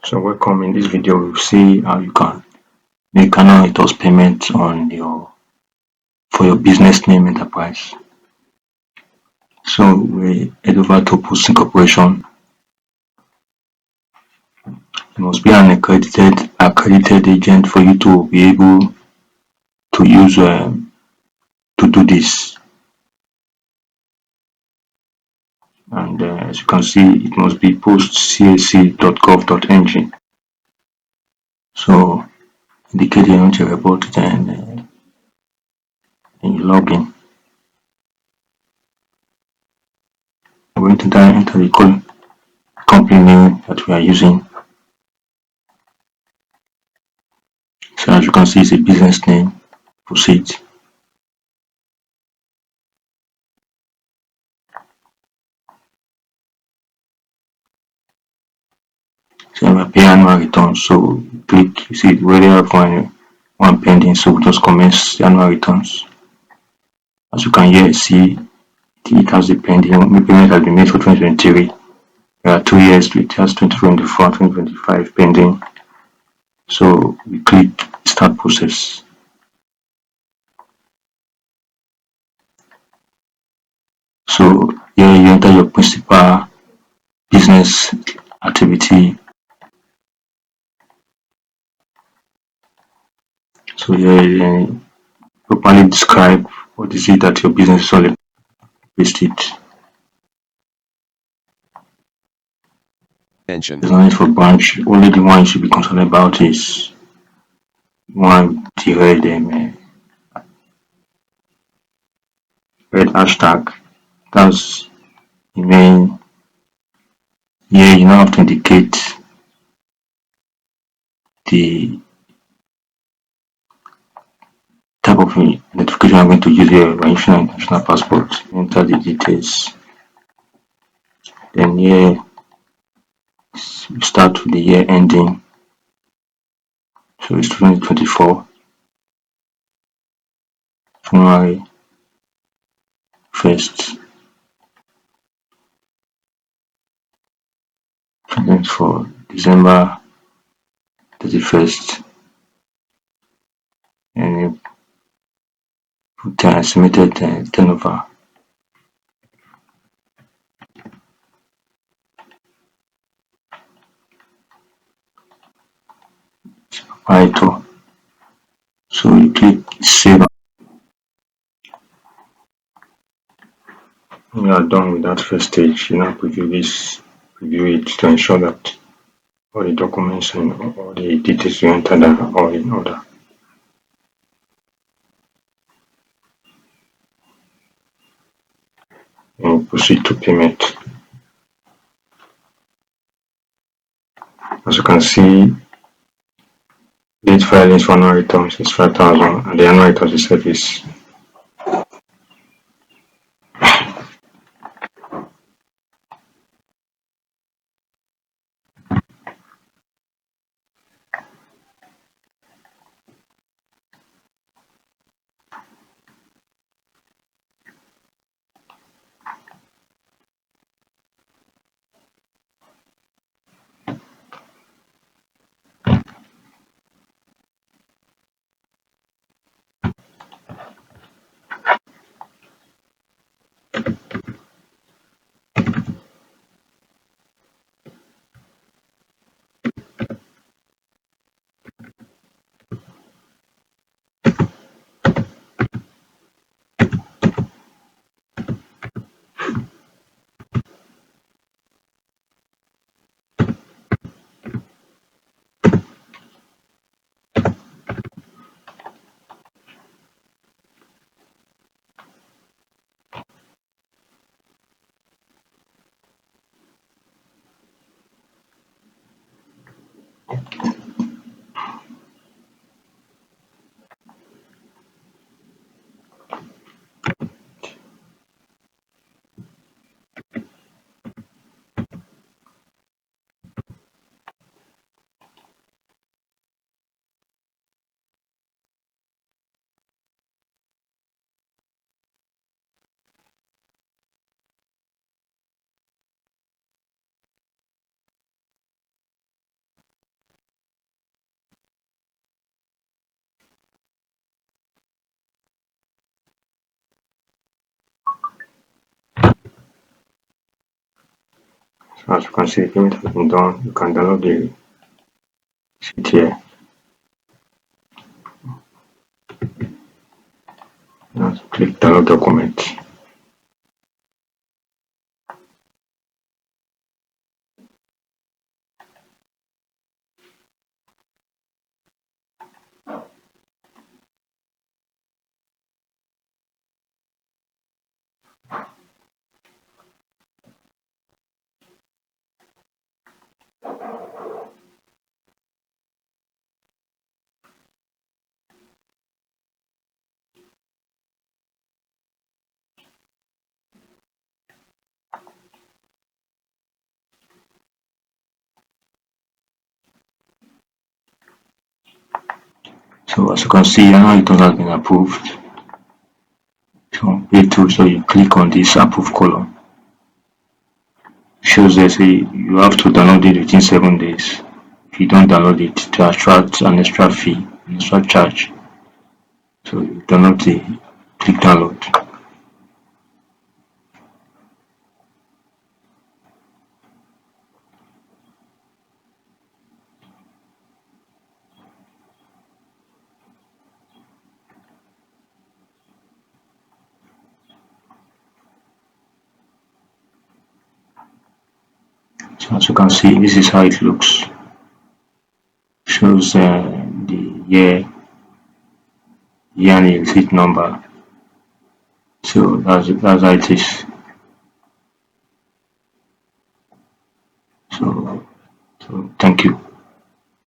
So welcome. In this video we'll see how you can make annual payment on for your business name enterprise. So we head over to Post-Incorporation. You must be an accredited agent for you to be able to use to do this. And as you can see, it must be postcac.gov.ng. So indicate you want to report, then you log in. I'm going to enter the company name that we are using. So as you can see, it's a business name. Proceed. So we pay annual return. So click, you see where they have one pending. So we just commence the annual returns. As you can here see, it has the pending. Payment has been made for 2023. There are 2 years. It has 2024, 2025 pending. So we click start process. So here you enter your principal business activity. So here you properly describe what is it that your business is all about. Paste it. Pension. There's no need for branch. Only the one you should be concerned about is one the red hashtag. That's the main. Here you now have to indicate the type of identification I'm going to use here. My international passport. Enter the details. Then here you start with the year ending. So it's 2024. January 1st. And then for December 31st. And you put estimated turnover. Title. So you click save. When you are done with that first stage, you now preview it to ensure that all the documents and all the details you entered are all in order. And proceed to payment. As you can see, date filings for annual returns is 5,000 and the annual returns itself is So as you can see, the payment has been done. You can download the sheet here. Now click download document. So as you can see, annual return has been approved. So pay through, so you click on this approve column. Shows there say you have to download it within 7 days. If you don't download it, to attract an extra fee, an extra charge. So you download the click download. So as you can see, this is how it looks. Shows the year and the receipt number. So that's how it is. So thank you.